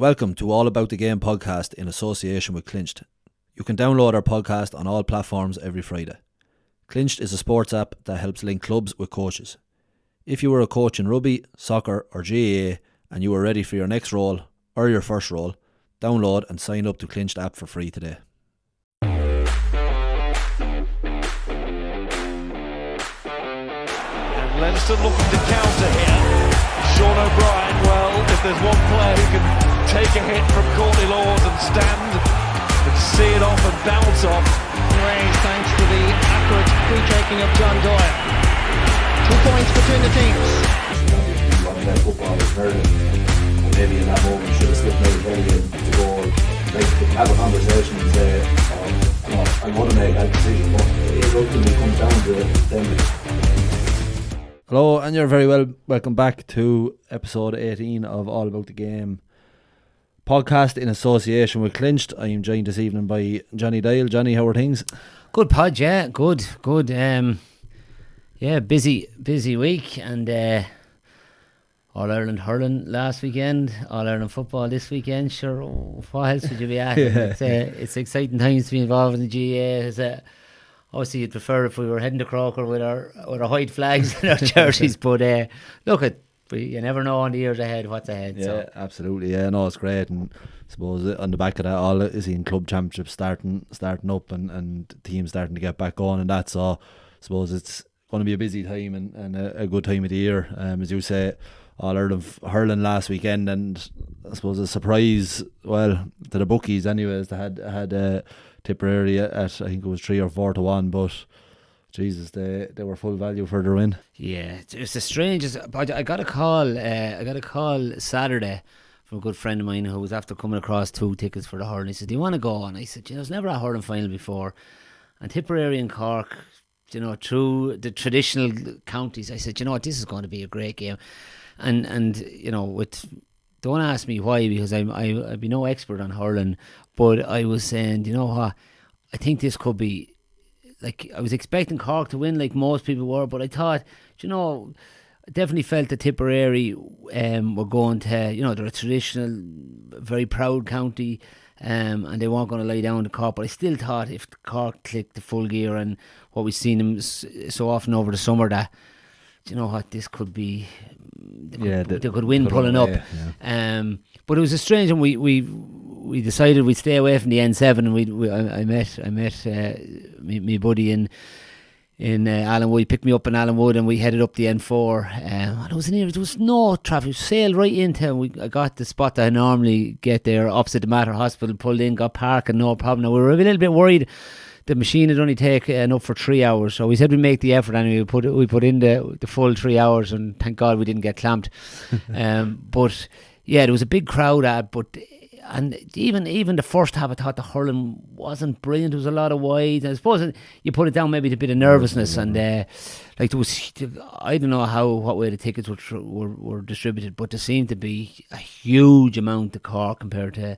Welcome to All About the Game podcast in association with Clinched. You can download our podcast on all platforms every Friday. Clinched is a sports app that helps link clubs with coaches. If you were a coach in rugby, soccer or GAA and you are ready for your next role or your first role, download and sign up to Clinched app for free today. And Leinster looking to counter here. Sean O'Brien, well, if there's one player who can take a hit from Courtney Lawes and stand and see it off and bounce off. Raised thanks to the accurate free-taking of John Doyle. 2 points between the teams. Football is hurling, and maybe in that moment should have slipped out very to go, like, have a conversation and say, I want to make that decision, but it ultimately comes down to them. Hello and you're very welcome back to episode 18 of All About the Game podcast in association with Clinched. I am joined this evening by Johnny Dial. Johnny, how are things? Good Podge, yeah, good. Yeah, busy week, and All Ireland hurling last weekend, All Ireland football this weekend. Sure, what else would you be at? It's exciting times to be involved in the GAA. Obviously, you'd prefer if we were heading to Croker with our white flags and our jerseys, but you never know on the years ahead what's ahead. Yeah, so. Absolutely. Yeah, no, it's great, and I suppose on the back of that, all is in club championships starting up and teams starting to get back going, and that. So I suppose it's going to be a busy time and a good time of the year. As you say, All Ireland hurling last weekend, and I suppose a surprise, well, to the bookies anyways. They had Tipperary at, I think it was 3 or 4 to 1, but Jesus, they were full value for their win. Yeah, it's the strangest. I got a call Saturday from a good friend of mine who was after coming across 2 tickets for the hurling. He said, "Do you want to go?" And I said, "There's never a hurling final before, and Tipperary and Cork, through the traditional counties." I said, "You know what, this is going to be a great game," and don't ask me why, because I'd be no expert on hurling, but I was saying, you know what, I think this could be, like, I was expecting Cork to win like most people were, but I thought, I definitely felt that Tipperary were going to, they're a traditional, very proud county, and they weren't going to lie down to Cork, but I still thought if Cork clicked the full gear and what we've seen them so often over the summer, that, you know what, this could be, they could win pulling up. Yeah. But it was a strange one. We decided we'd stay away from the N7, and I met my buddy in Allenwood. He picked me up in Allenwood, and we headed up the N4. And there was no traffic. Sailed right into. I got the spot that I normally get there, opposite the Mater Hospital. Pulled in, got parking, no problem. Now we were a little bit worried. The machine had only taken up for 3 hours, so we said we'd make the effort, and we put in the full 3 hours, and thank God we didn't get clamped. But yeah, there was a big crowd and even the first half, I thought the hurling wasn't brilliant. There was a lot of wides. I suppose you put it down maybe to a bit of nervousness, and there was, I don't know what way the tickets were distributed, but there seemed to be a huge amount of Cork compared to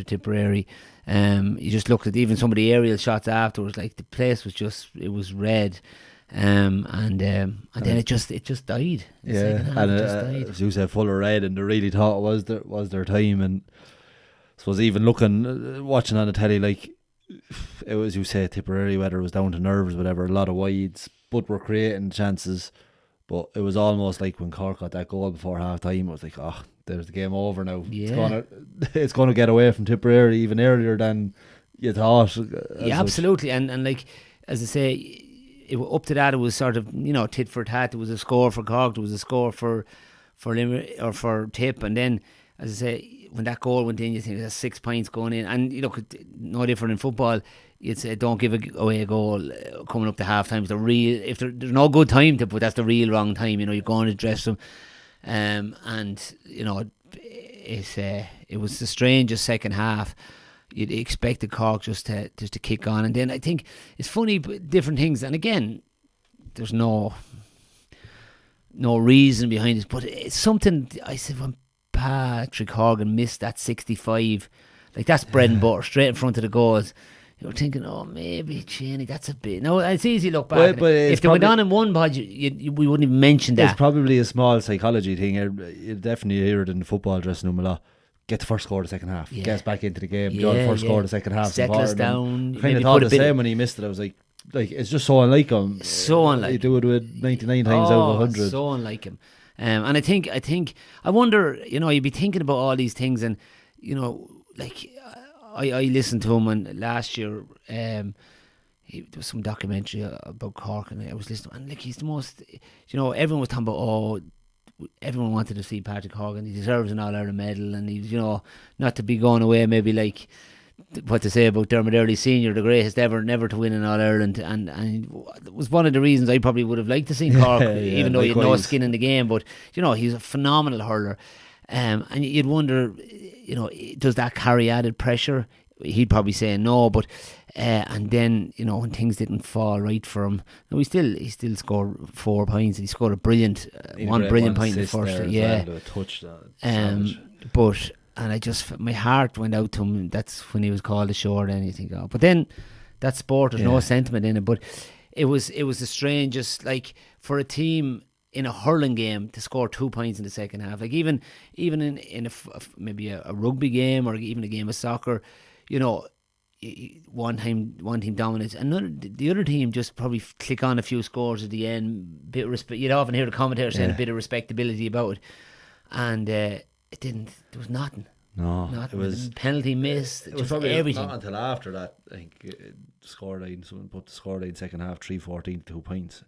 Tipperary. You just looked at even some of the aerial shots afterwards, like the place was red, and then it just died. Yeah, and as you said, full of red, and they really thought it was their time. And I suppose even watching on the telly, like, it was, you say, Tipperary, whether it was down to nerves, whatever, a lot of wides, but were creating chances. But it was almost like when Cork got that goal before half time, it was like, there's the game over now. Yeah. It's going to get away from Tipperary even earlier than you thought. Yeah, absolutely. And like, as I say, up to that, it was sort of, tit for tat. There was a score for Cork, there was a score for Limerick or for Tip, and then, as I say, when that goal went in, you think there's 6 points going in, and no different in football. You'd say don't give away a goal coming up to half time. If there's no good time to put, that's the real wrong time. You're going to dress them, and it was the strangest second half. You'd expected Cork just to kick on, and then I think it's funny, different things. And again, there's no reason behind it, but it's something. I said when Patrick Horgan missed that 65, like, that's bread and butter straight in front of the goals. You were thinking, maybe Cheney, that's a bit. No, it's easy to look back. But if they went on in one Podge, we wouldn't even mention that. It's probably a small psychology thing. You definitely hear it in the football dressing room a lot. get the first score of the second half, Yeah. get us back into the game, draw the first score of the second half. Settle us down. Kind maybe of thought put a the bit same when he missed it. I was like it's just so unlike him. So unlike He do it with 99 times out of 100. So unlike him. And I wonder, you'd be thinking about all these things, and like I listened to him, and last year there was some documentary about Cork, and I was listening, and like he's the most, everyone was talking about, everyone wanted to see Patrick Horgan. He deserves an All-Ireland medal, and he's, not to be going away maybe like what to say about Dermot Early Senior, the greatest ever never to win an All-Ireland, and it was one of the reasons I probably would have liked to see Cork, even though he had no skin in the game. But he's a phenomenal hurler, and you'd wonder, does that carry added pressure? He'd probably say no, but and then when things didn't fall right for him, he still scored 4 points. He scored a brilliant one brilliant point in the first, but. And my heart went out to him. That's when he was called ashore. Then you think, but then that sport, there's no sentiment in it. But it was the strangest, like for a team in a hurling game to score 2 points in the second half. Like even in maybe a rugby game or even a game of soccer, one team dominates, the other team just probably click on a few scores at the end. You'd often hear the commentator saying a bit of respectability about it, and. It didn't. There was nothing. No, nothing. It was penalty missed. It was probably everything. not until after that. I think scoreline. Someone put the scoreline second half 3-14, 2 points.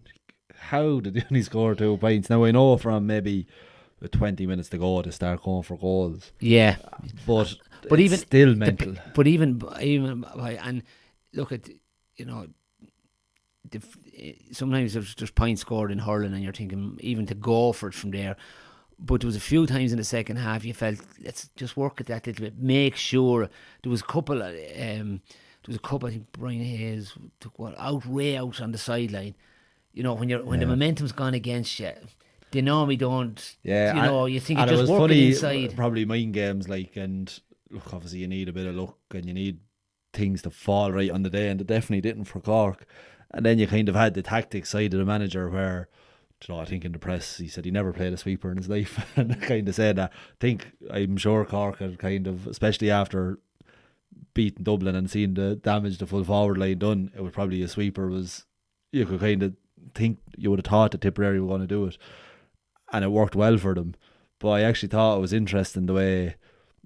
How did he only score 2 points? Now I know from maybe with 20 minutes to go to start going for goals. Yeah, but even still mental. But even and look at sometimes there's points scored in hurling, and you're thinking even to go for it from there. But there was a few times in the second half you felt, let's just work at that a little bit, make sure. There was a couple. I think Brian Hayes took way out on the sideline. When the momentum's gone against you, they normally don't. Yeah, you think you just work it inside. Probably mind games and look, obviously you need a bit of luck and you need things to fall right on the day, and it definitely didn't for Cork. And then you kind of had the tactics side of the manager where. I think in the press he said he never played a sweeper in his life, and I kind of said that. I'm sure Cork had kind of, especially after beating Dublin and seeing the damage the full forward line done, it was probably a sweeper was, you could kind of think, you would have thought that Tipperary were going to do it, and it worked well for them. But I actually thought it was interesting the way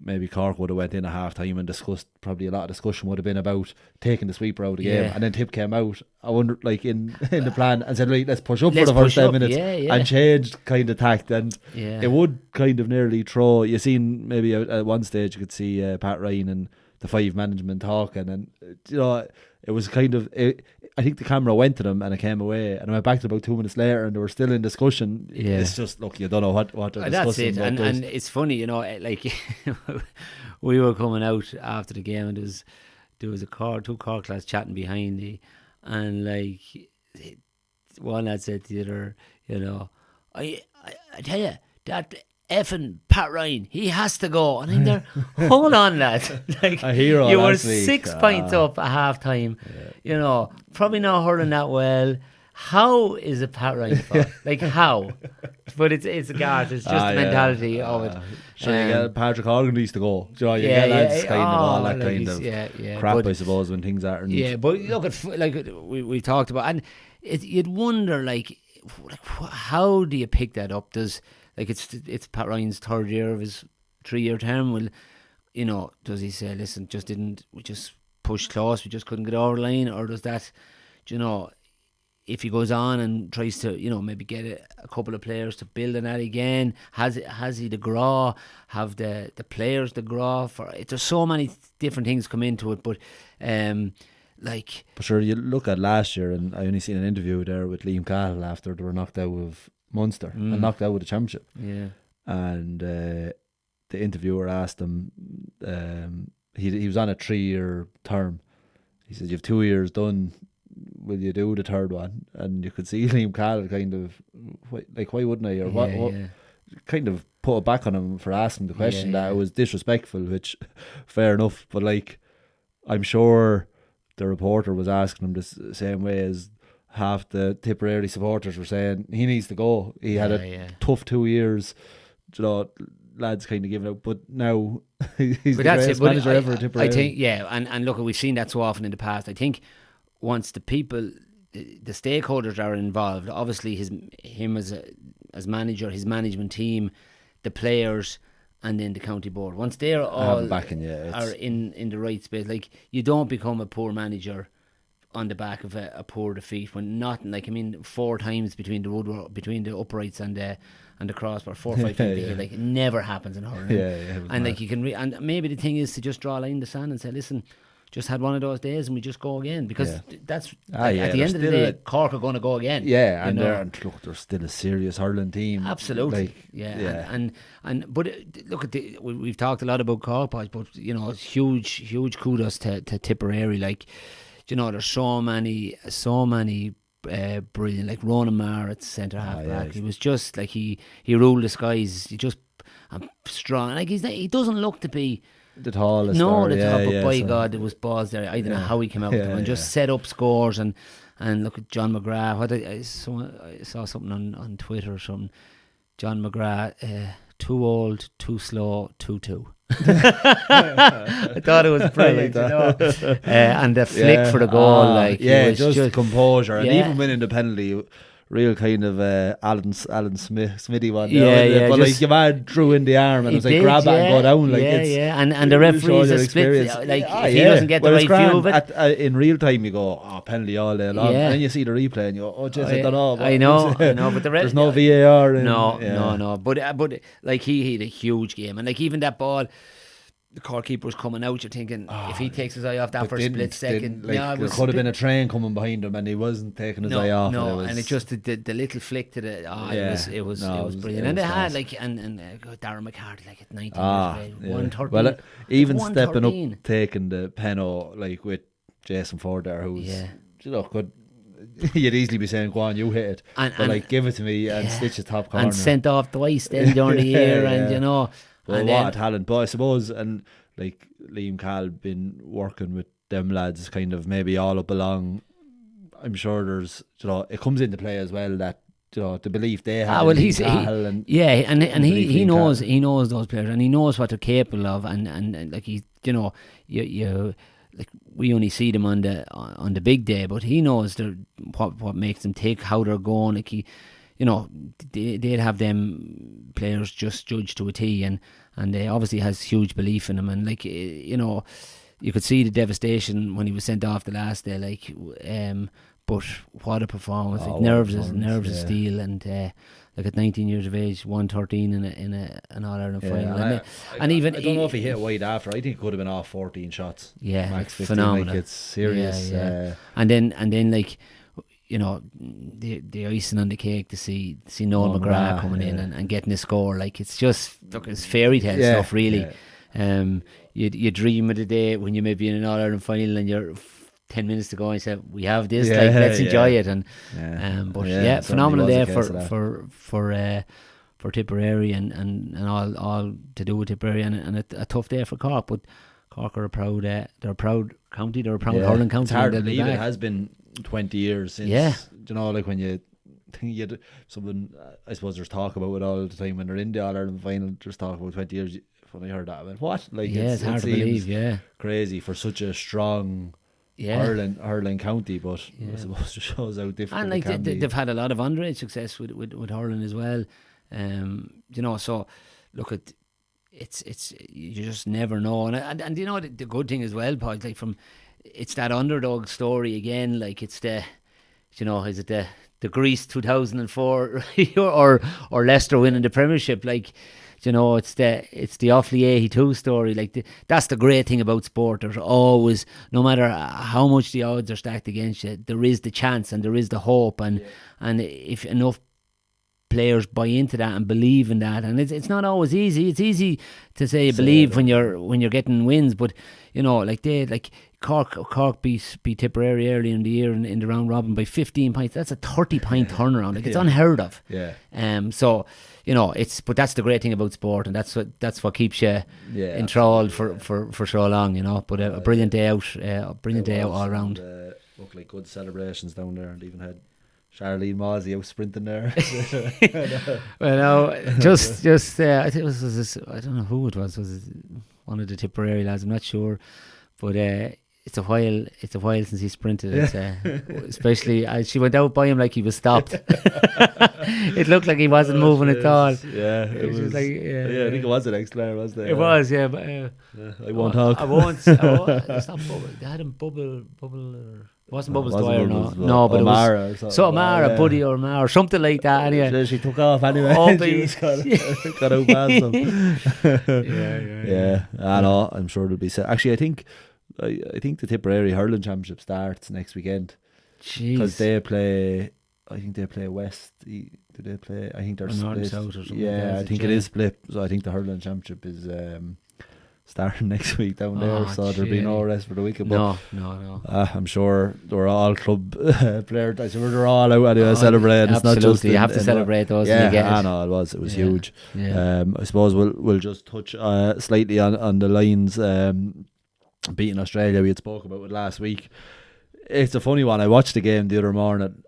maybe Cork would have went in at half time and discussed, probably a lot of discussion would have been about taking the sweeper out of the game, and then Tip came out, I wonder, like in the plan, and said, right, let's push up for the first 10 minutes, and changed kind of tact, and it would kind of nearly throw, you seen maybe at one stage you could see Pat Ryan and the 5 management talking, and it was kind of, I think the camera went to them and it came away, and I went back to about 2 minutes later and they were still in discussion. It's just, look, you don't know what they're discussing. That's it, and it's funny, like we were coming out after the game, and there was two Cork lads chatting behind me, and like one lad said to the other, I tell you, that effing Pat Ryan, he has to go. And I'm there, hold on, lad. Like, a hero. You were 6 points up at half time. Probably not hurling that well. How is it Pat Ryan fault? Like, how? But it's a guard. It's just the mentality of it. Sure, you get Patrick Horgan used to go. You get lads kind of all that kind of crap, but, I suppose, when things aren't. Yeah, but look at, like we talked about, and you'd wonder, like how do you pick that up? It's Pat Ryan's 3rd year of his 3-year term. Well, does he say, listen, we just pushed close, we just couldn't get over the line, or does that, if he goes on and tries to, maybe get a couple of players to build on that again, has he the graw? Have the players the graw for it? There's so many different things come into it, but But sure, you look at last year, and I only seen an interview there with Liam Cahill after they were knocked out of Munster and knocked out with the championship. Yeah. And the interviewer asked him, he was on a 3-year term. He said, "You've 2 years done. Will you do the 3rd one?" And you could see Liam Cahill kind of why wouldn't I? Or what kind of put it back on him for asking the question, that it was disrespectful, which fair enough. But I'm sure the reporter was asking him the same way as half the Tipperary supporters were saying he needs to go. He had a tough 2 years. lads kind of giving out. But now he's But the that's greatest it. But manager ever at Tipperary. I think, and look, we've seen that so often in the past. I think once the people, the stakeholders are involved, obviously him as manager, his management team, the players, and then the county board. Once they're all are in the right space, like, you don't become a poor manager on the back of a poor defeat when nothing. Like, I mean, 4 times between the uprights and the crossbar, 4 or 5 times, like, it never happens in hurling. And like, you can and maybe the thing is to just draw a line in the sand and say, listen, just had one of those days and we just go again, because that's at the end of the day, Cork are going to go again. And they're still a serious hurling team. Absolutely, and but look at we've talked a lot about Cork, but you know, huge kudos to Tipperary. Like, you know, there's so many brilliant, like Ronan Maher at centre half back. He was just like he ruled the skies. He just strong. Like, he doesn't look to be the tallest. But by God, there was balls there. I don't know how he came out with them and just set up scores and look at John McGrath. I saw something on Twitter or something. John McGrath, too old, too slow, 2-2. I thought it was brilliant, you know. And the flick for the goal, just composure, and even winning the penalty. Real kind of Alan Smithy one. But like, your man drew in the arm and it was like, grab it and go down. Like, and the referee's a split. Like, if he doesn't get the right view of it. In real time, you go, penalty all day long. And then you see the replay and you go, I don't know. I know. But there's no VAR. No. But like, he had a huge game. And like, even that ball, the Cork keeper was coming out, you're thinking, if he takes his eye off that for a split second, there could have been a train coming behind him and he wasn't taking his eye off. And it just the little flick to the it was brilliant. And they had like and Darren McCarthy, like, at 19 years of age, 113. Well, even stepping up, taking the penalty, like with Jason Ford there, who's you know, could. You'd easily be saying, go on, you hit it, but like, give it to me and stitch the top corner, and sent off twice then during the year. And you know, well, and what a talent. But I suppose, and like Liam Cahill been working with them lads kind of maybe all up along, I'm sure there's, you know, it comes into play as well that, you know, the belief they have. Well, he knows those players, and he knows what they're capable of, and like, he, you know, you like, we only see them on the big day, but he knows what makes them tick, how they're going. Like, he, you know, they'd have them players just judged to a T, and they obviously has huge belief in him. And like, you know, you could see the devastation when he was sent off the last day. Like, but what a performance! Like, nerves of steel, and like, at 19 years of age, 113 in an All Ireland final. And even I don't know if he hit wide after. I think it could have been off 14 shots. Yeah, max 15, phenomenal. Like, it's serious. And then like, you know, the icing on the cake to see Noel McGrath coming in and getting a score. Like, it's just, look, it's fairy tale stuff, really. You dream of the day when you may be in an All Ireland final and you're 10 minutes to go and you say, we have this, like, let's enjoy it. And phenomenal day for Tipperary and all to do with Tipperary, and a tough day for Cork. But Cork are they're a proud county, they're a proud hurling county. It's hard to believe it has been 20 years since, you know, like, when you think someone, I suppose there's talk about it all the time when they're in the All Ireland final, there's talk about 20 years. When I heard that, I went, what? Like, it's hard to believe, crazy for such a strong hurling county, but I suppose it shows how difficult and like it can be. They've had a lot of underage success with hurling as well. You know, so look at it's you just never know, and you know, the good thing as well, Podge, like, it's that underdog story again. Like, it's the, you know, is it the Greece 2004 or Leicester winning the Premiership? Like, you know, it's the Offaly 82 story. Like, that's the great thing about sport. There's always, no matter how much the odds are stacked against you, there is the chance and there is the hope, and if enough players buy into that and believe in that, and it's not always easy. It's easy to say believe when you're getting wins, but you know, like Cork beat Tipperary early in the year in the round robin by 15 points. That's a 30-point turnaround. Like, it's unheard of. So, you know, but that's the great thing about sport, and that's what keeps you enthralled for so long, you know. But a brilliant day out, all around. Looked like good celebrations down there, and even had Sharlene Mawdsley out sprinting there. Well, no, just I think it was I don't know who it was. Was it one of the Tipperary lads? I'm not sure, but it's a while since he sprinted. It's, especially she went out by him like he was stopped. It looked like he wasn't moving at all. Yeah, it was like I think it was an ex-player, wasn't it? It was, yeah, but I won't talk. I won't. It's not Bubble. They had him Bubble. It wasn't Bubbles Dwyer, no, but O'Mara it was O'Mara, Buddy O'Mara, something like that. Anyway, she took off anyway. She got out past them. Yeah. I know. I'm sure it'll be set. Actually, I think the Tipperary hurling championship starts next weekend because they play. I think they play West. Do they play? I think they're split. South or something. Yeah, I think it is split. So I think the hurling championship is starting next week down there. So there'll be no rest for the weekend. But no. I'm sure they're all club players. I'm sure they're all out anyway celebrating. It's not just you have to celebrate those. Yeah, when you get I know it was huge. Yeah. I suppose we'll just touch slightly on the Lions beating Australia. We had spoke about it last week. It's a funny one. I watched the game the other morning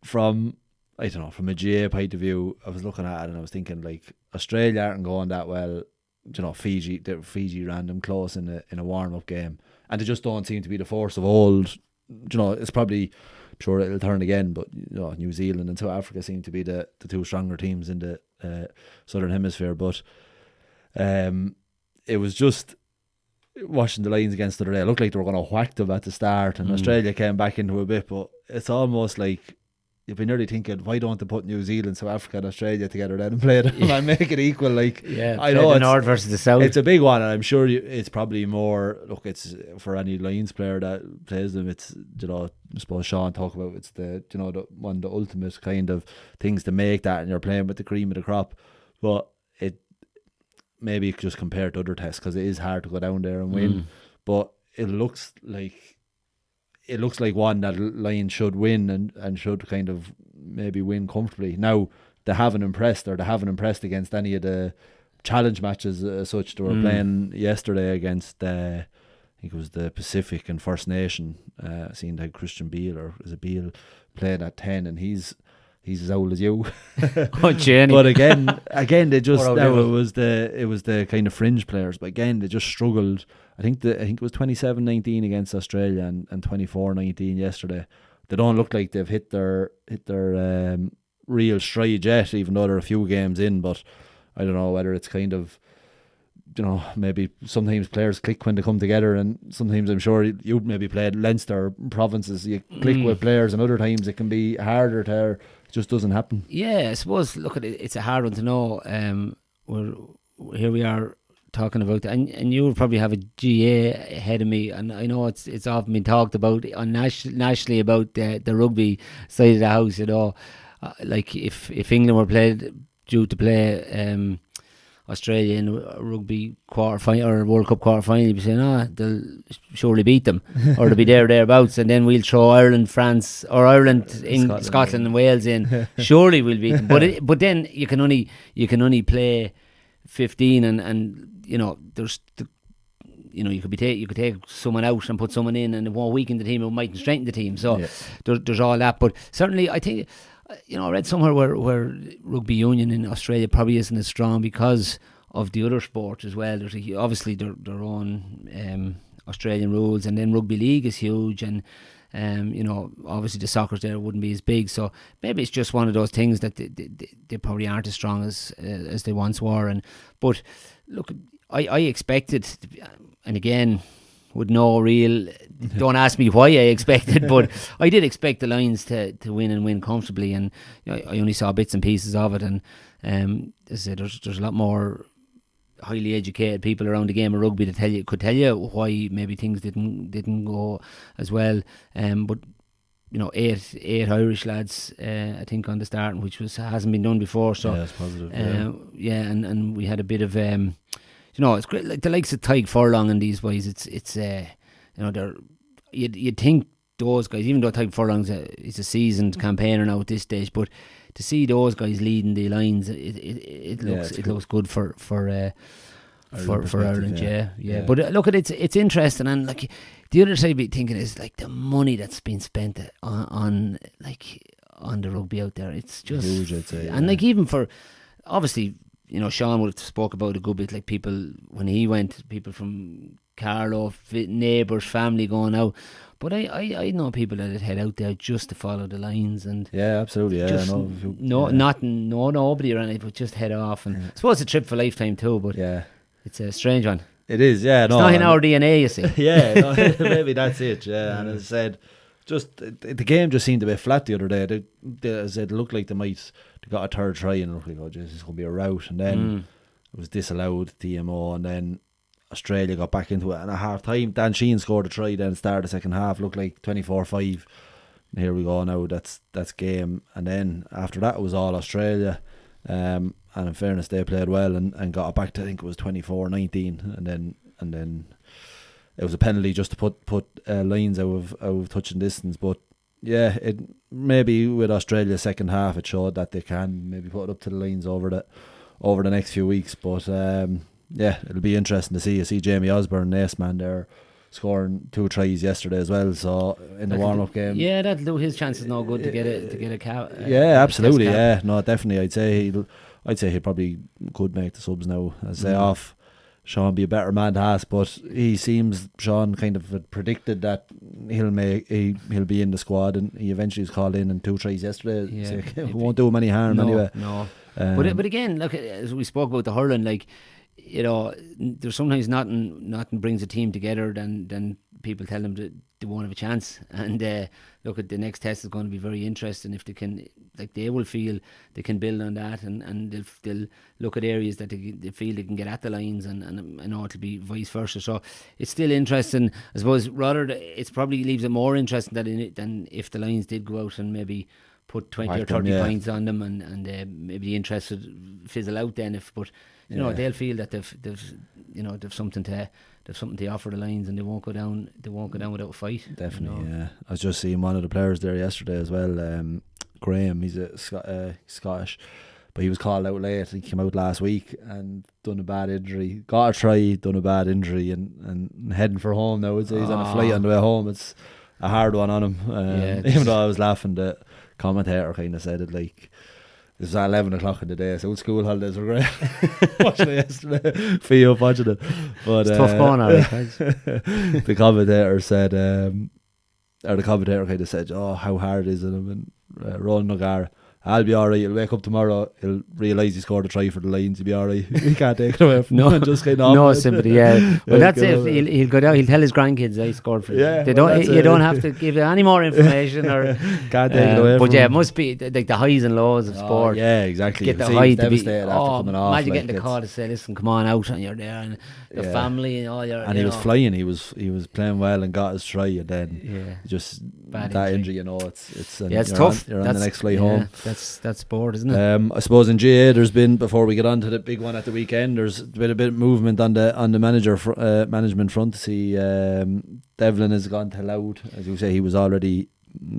from a GA point of view. I was looking at it and I was thinking, like, Australia aren't going that well. Fiji ran them close in a warm up game, and they just don't seem to be the force of old. It's probably, I'm sure it'll turn again, but New Zealand and South Africa seem to be the two stronger teams in the southern hemisphere. But it was just watching the Lions against the other day. It looked like they were going to whack them at the start, and Australia came back into a bit. But it's almost like you've been nearly thinking, why don't they put New Zealand, South Africa and Australia together then and play them and make it equal? Like, I know the North versus the South. It's a big one, and I'm sure it's probably more. Look, it's for any Lions player that plays them. It's I suppose Sean talked about. It's the one of the ultimate kind of things to make that, and you're playing with the cream of the crop. But it maybe just compared to other tests because it is hard to go down there and win. But it looks like one that Lions should win and should kind of maybe win comfortably. Now, they haven't impressed against any of the challenge matches as such. They were playing yesterday against, I think it was the Pacific and First Nation. Seen that Christian Beale, or is it Beale, playing at 10, and he's as old as you. Oh, Jenny. But again, they just it was the kind of fringe players. But again, they just struggled. I think it was 27-19 against Australia and 24-19 yesterday. They don't look like they've hit their real stride yet, even though they're a few games in. But I don't know whether it's kind of, maybe sometimes players click when they come together, and sometimes I'm sure you'd maybe played Leinster provinces. You click with players, and other times it can be harder to. It just doesn't happen. Yeah, I suppose. Look, it's a hard one to know. Here we are talking about, and you will probably have a GA ahead of me, and I know it's often been talked about on nationally about the rugby side of the house. Like if England were due to play Australia in a rugby quarter final or World Cup quarter final, you'd be saying, they'll surely beat them, or they'll be thereabouts, and then we'll throw Ireland, France, or Ireland, Scotland and Wales in. Surely we'll beat them. But then you can only play 15, and there's you could take someone out and put someone in, and it won't weaken the team, it mightn't strengthen the team. So there's all that. But certainly, I think. I read somewhere where rugby union in Australia probably isn't as strong because of the other sport as well. There's obviously their own Australian rules, and then rugby league is huge, and obviously the soccer there wouldn't be as big. So maybe it's just one of those things that they probably aren't as strong as they once were. But look, I expected, and again, with no real, don't ask me why I expected, but I did expect the Lions to win and win comfortably, and I only saw bits and pieces of it. And as I said, there's a lot more highly educated people around the game of rugby that could tell you why maybe things didn't go as well. But 8 Irish lads, I think, on the start, which hasn't been done before. So it's positive. And we had a bit of it's great. Like the likes of Tyke Furlong and these boys, it's they're you'd think those guys, even though Tyke Furlong's is a seasoned campaigner now at this stage, but to see those guys leading the lines, it looks good for Ireland. Yeah. But look, it's interesting, and like the other side of me thinking is like the money that's been spent on like on the rugby out there. It's just huge, I'd say, and like even for obviously, you know, Sean would have spoke about a good bit, like people when he went, people from Carlow, neighbours, family going out. But I know people that head out there just to follow the lines and yeah, absolutely, yeah, just nobody or anything, but just head off. And I suppose it's a trip for lifetime too. But yeah, it's a strange one. it is. Yeah, It's not in our DNA, you see. Yeah, no, maybe that's it. Yeah, and as I said, just the game just seemed a bit flat the other day. As I said, it looked like they got a third try and it looked like, oh, this is going to be a rout, and then it was disallowed TMO, and then Australia got back into it, and at half time Dan Sheehan scored a try, then started the second half, looked like 24-5, and here we go now, that's game. And then after that it was all Australia, and in fairness they played well and got it back to, I think it was 24-19, and then it was a penalty just to put lines out of touching distance. But yeah, it maybe with Australia's second half it showed that they can maybe put it up to the lines over the next few weeks. But yeah, it'll be interesting to see. You see Jamie Osborne, ace man there, scoring 2 tries yesterday as well. So in the warm-up game, yeah, that'll do his chances no good to get a cap. Yeah, absolutely. Yeah, no, definitely. I'd say he probably could make the subs now. As I say off, Sean be a better man to ask, but Sean kind of had predicted that he'll be in the squad, and he eventually was called in and 2 tries yesterday. Yeah, so it won't do him any harm anyway. No, but again, look, as we spoke about the hurling, like, you know, there's sometimes nothing brings a team together than people tell them that they won't have a chance. And look, at the next test is going to be very interesting if they can, like, they will feel they can build on that, and they'll look at areas that they feel they can get at the lines, and I know it'll be vice versa. So it's still interesting, I suppose. Rather, it probably leaves it more interesting than if the Lions did go out and maybe put 20 or 30 points on them, and maybe the interest would fizzle out then. But you know, they'll feel that they've something to offer the Lions, and they won't go down without a fight. Definitely, you know? yeah. I was just seeing one of the players there yesterday as well, Graham. He's a Scottish, but he was called out late. He came out last week and done a bad injury, got a try, done a bad injury, and heading for home now. He's on a flight on the way home. It's a hard one on him. Even though I was laughing, the commentator kind of said it like, it was at 11 o'clock in the day, so school holidays were great. Watching it yesterday, feel watching it. But it's tough going on. The commentator said, or the commentator kind of said, "Oh, how hard is it?" And Ronan O'Gara, "I'll be alright. He'll wake up tomorrow. He'll realise he scored a try for the Lions. He'll be alright. He can't take it away from him." Just kind of no sympathy. Yeah, well, that's it. He'll go down. He'll tell his grandkids I scored for. Yeah, they don't. You don't have to give any more information or can't take it away. But from yeah, him. it must be like the highs and lows of sport. Yeah, exactly. Get the high to be. Coming off, imagine getting the call to say, "Listen, come on out," and you're there, and the family and all your. And he was flying. He was playing well and got his try, and then just bad that injury. You know, it's tough. You're on the next flight home. That's sport, isn't it? I suppose in GA there's been, before we get on to the big one at the weekend, there's been a bit of movement on the management front. To see Devlin has gone to Louth, as you say. He was already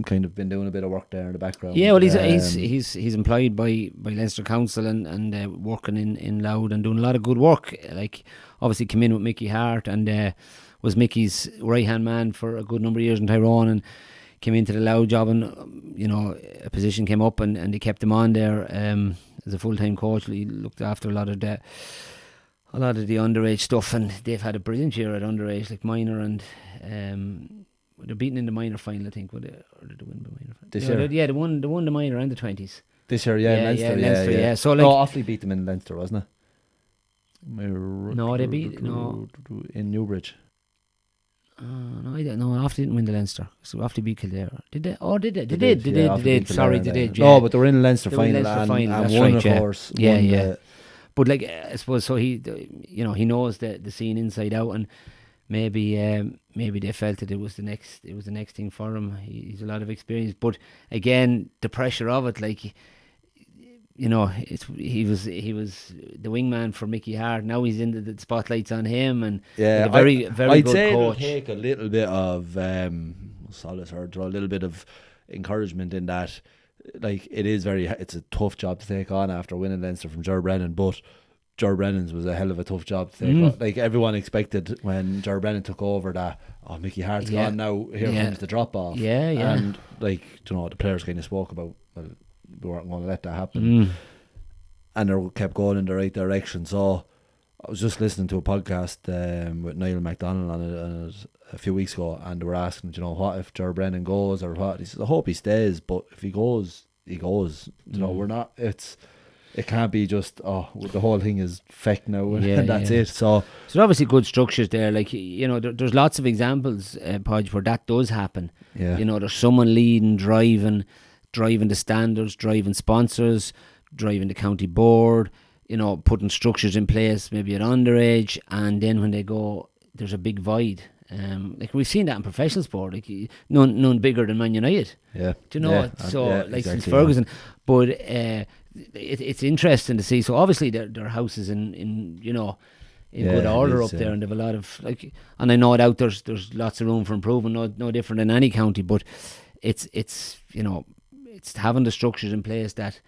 kind of been doing a bit of work there in the background. Yeah, well, he's employed by Leinster Council and working in Louth and doing a lot of good work. Like, obviously came in with Mickey Hart and was Mickey's right hand man for a good number of years in Tyrone, and came into the Louth job, and you know, a position came up and they kept him on there as a full-time coach. He looked after a lot of the underage stuff, and they've had a brilliant year at underage, like minor, and they're beaten in the minor final, I think. Or did they win the minor final? This year? Yeah, they won the minor and the 20s. This year, Leinster, yeah. So like, Offaly beat them in Leinster, wasn't it? No, they beat in Newbridge. No, I don't know. Offaly didn't win the Leinster, so Offaly beat Kildare. Did they? Oh, did they? They did. Sorry, they did. Yeah. No, but they were in the Leinster final and won, of course. Yeah. But like, I suppose so. He knows the scene inside out, and maybe they felt that it was the next thing for him. He's a lot of experience, but again, the pressure of it, like, you know, he was the wingman for Mickey Hart. Now he's in the spotlights on him, and a very good coach. I'd say it'll take a little bit of solace or a little bit of encouragement in that. Like, it's a tough job to take on after winning Leinster from Ger Brennan, but Ger Brennan's was a hell of a tough job to take on. Like, everyone expected when Ger Brennan took over that, Mickey Hart's gone now, here comes the drop off. And like, you know, the players kind of spoke about well, we weren't going to let that happen. And they kept going in the right direction. So I was just listening to a podcast with Niall MacDonald on it a few weeks ago, and they were asking, you know, what if Ger Brennan goes or what? He says, I hope he stays, but if he goes, he goes. You know, we're not. It can't be just the whole thing is feck now and that's it. So there's obviously good structures there. Like, you know, there's lots of examples, Podge, where that does happen. Yeah. You know, there's someone leading, driving the standards, driving sponsors, driving the county board, you know, putting structures in place, maybe at underage, and then when they go, there's a big void. Like we've seen that in professional sport, like none bigger than Man United. Yeah, do you know? Yeah. So like exactly, since Ferguson, but it's interesting to see. So obviously their houses in you know, in good order up there, and they've a lot of like, and I know that there's lots of room for improvement. No different than any county, but it's you know, it's having the structures in place that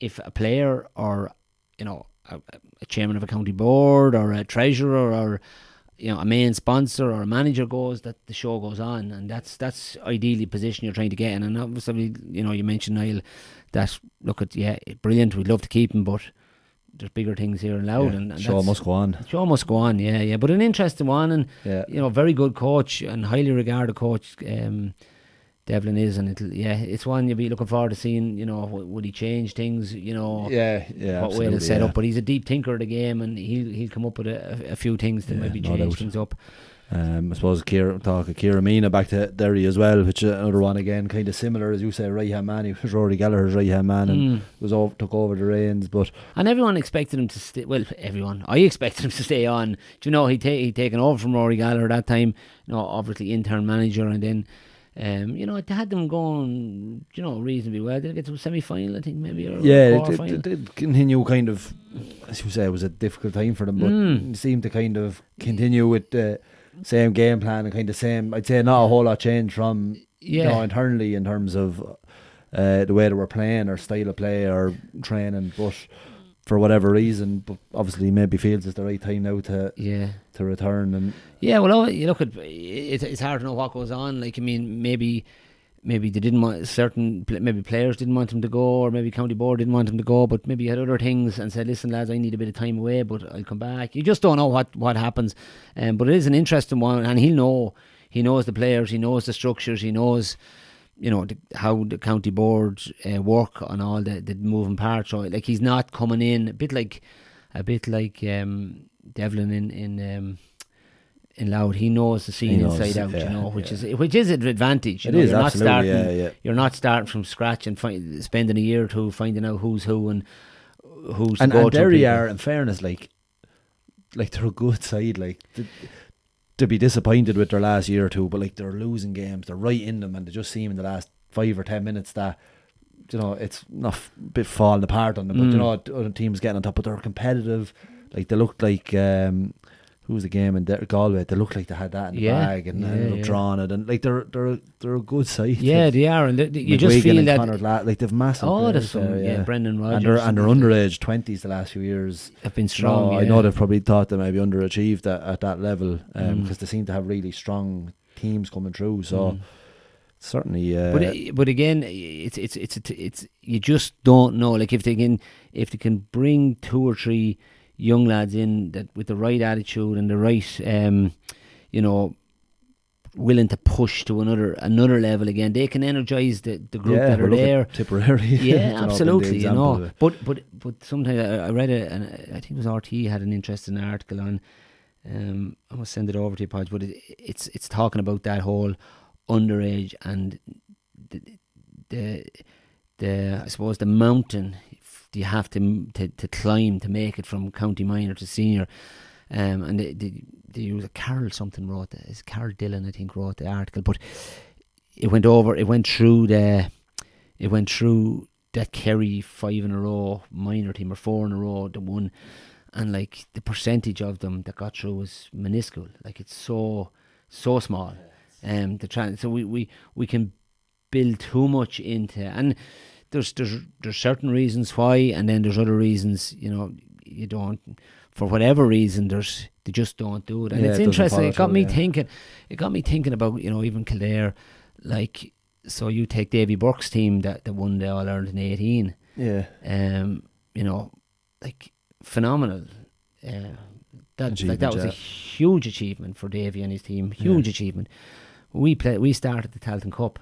if a player or, you know, a chairman of a county board or a treasurer or, you know, a main sponsor or a manager goes, that the show goes on, and that's ideally position you're trying to get in. And obviously, you know, you mentioned Niall, that look at brilliant, we'd love to keep him, but there's bigger things here in Louth, and show must go on. Show must go on, yeah. But an interesting one, and you know, very good coach and highly regarded coach. Devlin is, and it's one you'll be looking forward to seeing. You know, would he change things? You know, what way to set up. But he's a deep thinker of the game, and he'll come up with a few things that maybe change things up. I suppose Ciarán Meenagh back to Derry as well, which another one again, kind of similar as you say, right hand man. He was Rory Gallagher's right hand man and took over the reins. And everyone expected him to stay. Well, I expected him to stay on. Do you know, he'd taken over from Rory Gallagher that time. You know, obviously intern manager, and then. You know, they had them going, you know, reasonably well. Did they get to a semi-final, I think, maybe? Or it did continue kind of, as you say, it was a difficult time for them, but they seemed to kind of continue with the same game plan and kind of same, I'd say not a whole lot change from, you know, internally in terms of the way they were playing or style of play or training, but for whatever reason, but obviously maybe feels it's the right time now to return. And well, you look at it's hard to know what goes on. Like, I mean, maybe they didn't want maybe players didn't want him to go, or maybe county board didn't want him to go, but maybe he had other things and said, listen lads, I need a bit of time away, but I'll come back. You just don't know what happens. But it is an interesting one, and he knows the players, he knows the structures, he knows, you know, how the county board work on all the moving parts. So like, he's not coming in a bit like Devlin in Louth. He knows the scene inside out, you know, which is an advantage. It is, you're absolutely, not starting. You're not starting from scratch and spending a year or two finding out who's who and who's the go-to. And Derry people. are, in fairness, like they're a good side. Like to be disappointed with their last year or two, but like they're losing games, they're right in them, and they just seem in the last 5 or 10 minutes that, you know, it's not a bit falling apart on them. But you know, other teams getting on top, but they're competitive. Like they looked like who was the game in Galway? They looked like they had that in the bag and ended up drawing it, and like they're a good side. Yeah, they are, and you just feel that like they've massive. There's some, Brendan Rodgers, and they're underage 20s the last few years have been strong. I know they've probably thought they maybe underachieved at that level, because they seem to have really strong teams coming through. So certainly, but again, it's you just don't know. Like if they can bring 2 or 3 young lads in that with the right attitude and the right, you know, willing to push to another level again, they can energise the group that are there. Tipperary, yeah, absolutely. You know, but sometimes I read and I think it was RT had an interesting article on. I must send it over to you, Podge, but it's talking about that whole underage and the I suppose the mountain you have to climb to make it from county minor to senior, and they use Carol something wrote that. It's Carol Dillon, I think, wrote the article, but it went through that Kerry 5 in a row minor team, or 4 in a row that won, and like the percentage of them that got through was minuscule. Like it's so small. So we can build too much into, and there's certain reasons why, and then there's other reasons, you know, you don't, for whatever reason, they just don't do it. And it's interesting. It got me thinking about, you know, even Kildare, like so you take Davy Burke's team that won the All Ireland in 18. Yeah. You know, like phenomenal. That was a huge achievement for Davy and his team. Huge achievement. We started the Tailteann Cup,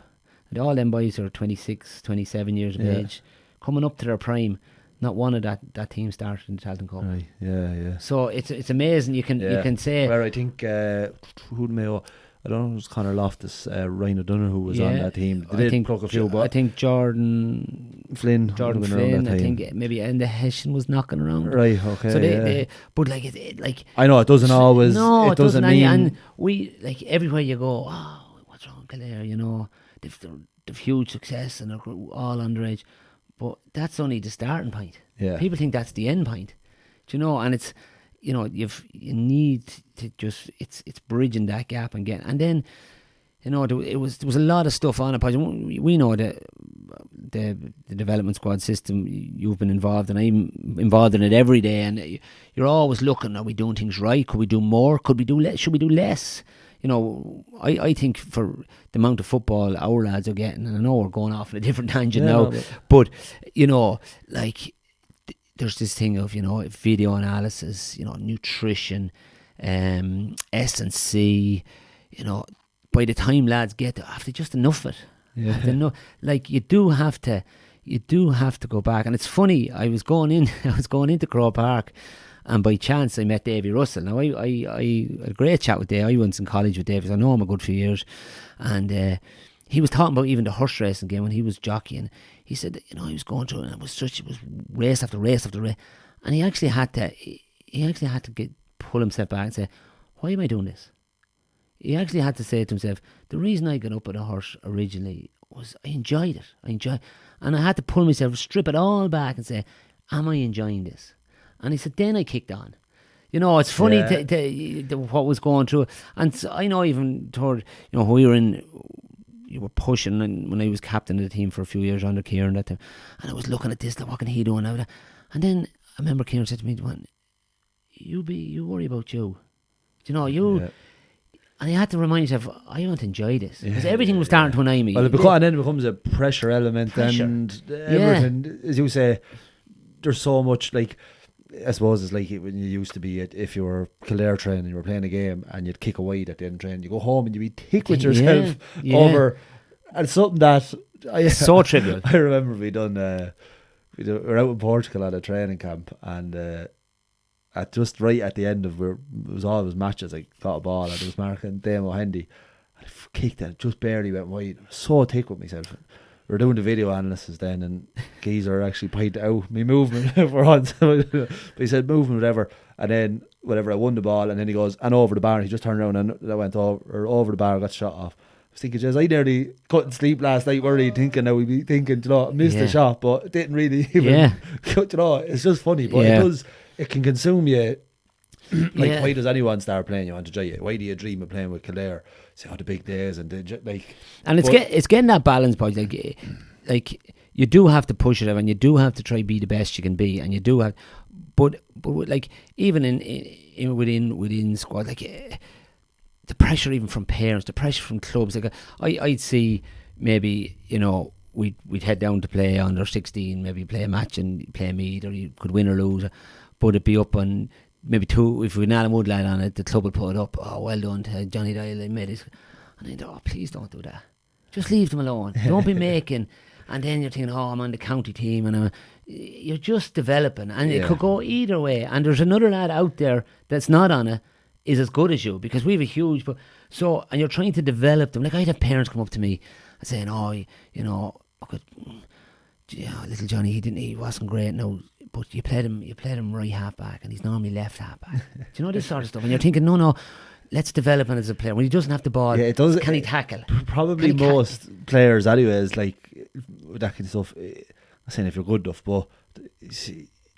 and all them boys are 26, 27 years of age, coming up to their prime. Not one of that team started in the Tailteann Cup. Right. Yeah. So it's amazing. You can say. Where I think who may. I don't know, it was Conor Loftus, Ryan O'Donoghue who was on that team. They did pluck a few, but I think Jordan Flynn. I think maybe Enda Hessian was knocking around. Right, okay. So they but like it like I know it doesn't always. No, it doesn't mean. And we like everywhere you go. Oh, what's wrong, Kildare? You know, they've huge success and they're all underage, but that's only the starting point. Yeah. People think that's the end point. Do you know? And it's. You know, you need to just it's bridging that gap and then, you know, there was a lot of stuff on it. We know that the development squad system you've been involved in. I'm involved in it every day, and you're always looking: are we doing things right? Could we do more? Could we do less? Should we do less? You know, I think for the amount of football our lads are getting, and I know we're going off on a different tangent now, but you know, like. There's this thing of, you know, video analysis, you know, nutrition, S&C, you know, by the time lads get there, after just enough of it. Yeah. Like you do have to go back. And it's funny, I was going into Crow Park, and by chance I met Davy Russell. Now I had a great chat with Davy. I went in college with Davy, so I know him a good few years, and he was talking about even the horse racing game when he was jockeying. He said, you know, he was going through it, and it was race after race after race, and he actually had to pull himself back and say, why am I doing this? He actually had to say to himself, the reason I got up at a horse originally was I enjoyed it, and I had to pull myself, strip it all back and say, am I enjoying this? And he said, then I kicked on. You know, it's funny what was going through, and I know even toward, you know, we were in. You were pushing, and when I was captain of the team for a few years under Ciarán that time, and I was looking at this, like, what can he do? And then I remember Ciarán said to me, you worry about you. Do you know, and I had to remind myself, I want to enjoy this. Because everything was starting to annoy me. Well, and then it becomes a pressure element, and everything, as you say, there's so much, like, I suppose it's like when you used to be, if you were Kildare training, you were playing a game and you'd kick a wide at the end of training, you go home and you'd be thick with yourself over, and something that so trivial. I remember we were out in Portugal at a training camp, and at just right at the end of it was always matches. I got a ball and I was marking Damo Hendy, and I kicked it, just barely went wide. I was so thick with myself. We were doing the video analysis then, and Geezer actually pointed out my movement for once. But he said movement, whatever, and then whatever, I won the ball, and then he goes, and over the bar. He just turned around and that went over the bar, got shot off. I was thinking, I nearly couldn't sleep last night, worried, thinking now we'd be thinking, you know, I missed the shot, but it didn't really even, you know, it's just funny, but it can consume you. Like, why does anyone start playing? You want to enjoy it? Why do you dream of playing with Kildare? Say, the big days, and like. And it's getting that balance point. Like you do have to push it out, and you do have to try be the best you can be, and you do have, but like even in within squad, like the pressure even from parents, the pressure from clubs. Like I'd see maybe, you know, we'd head down to play under 16, maybe play a match and play a meet, or you could win or lose, but it'd be up on. Maybe two, if we had a Woodline on it, the club will put it up. Oh, well done to Johnny Dial, they made it. And I thought, oh, please don't do that. Just leave them alone. Don't be making. And then you're thinking, oh, I'm on the county team, and you're just developing, and it could go either way. And there's another lad out there that's not on it, is as good as you, because we have a huge. And you're trying to develop them. Like, I'd have parents come up to me and saying, oh, you know, little Johnny, he wasn't great. No. But you played him right half back, and he's normally left half back. Do you know this sort of stuff? And you're thinking, no, let's develop him as a player. When he doesn't have the ball, can he tackle? Probably most players, anyways, like that kind of stuff. I'm saying if you're good enough, but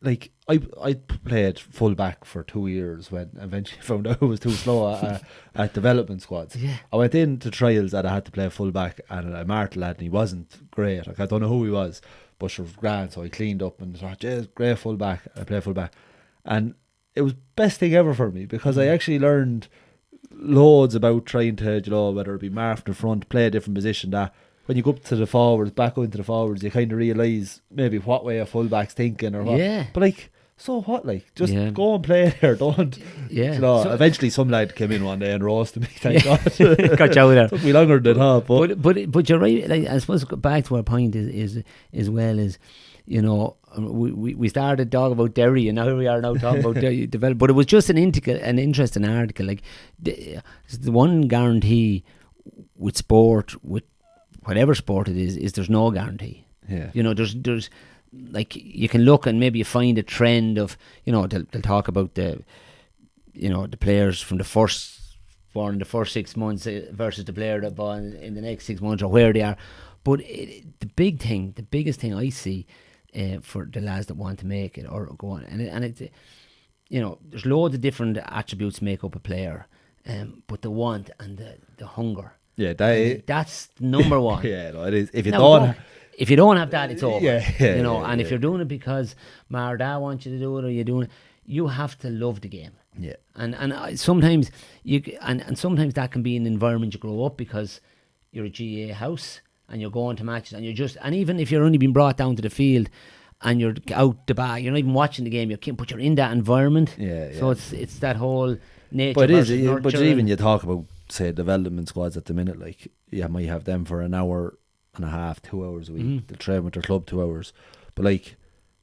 like I played full back for 2 years when eventually found out I was too slow at development squads. Yeah. I went into trials and I had to play full back, and I marked a lad, and he wasn't great. Like, I don't know who he was. But she was grand, so I cleaned up and thought, great full back. I play full back, and it was best thing ever for me, because I actually learned loads about trying to, you know, whether it be mark in front, play a different position, that when you go up to the forwards, back into the forwards, you kind of realise maybe what way a fullback's thinking or what. Yeah. But like, so what? Like, just go and play there. Don't. Yeah. You know, So- eventually some lad came in one day and roasted me. Thank God. Got you out there. Took me longer than that, But you're right. Like, I suppose back to our point is as well as, you know, we started talking about Derry, and now we are now talking about Derry develop. But it was just an interesting article. Like the one guarantee with sport, with whatever sport it is there's no guarantee. Yeah. You know, there's like, you can look and maybe you find a trend of, you know, they'll talk about the players from the first 6 months versus the player that born in the next 6 months, or where they are. But the biggest thing I see for the lads that want to make it or go on, and it's, you know, there's loads of different attributes make up a player, but the want and the hunger. Yeah, That's number one. Yeah, no, it is. If you Now, if you don't have that, it's over. Yeah, you know, and yeah. if you're doing it because Ma or Dad wants you to do it, or you're doing it, you have to love the game. Yeah. Sometimes sometimes that can be an environment you grow up, because you're a GA house and you're going to matches and even if you're only being brought down to the field and you're out the back, you're not even watching the game, but you're in that environment. Yeah. So it's that whole nature. But versus but nurture. even you talk about, say, development squads at the minute, like, you might have them for an hour and a half, 2 hours a week. They'll train with their club 2 hours. But like,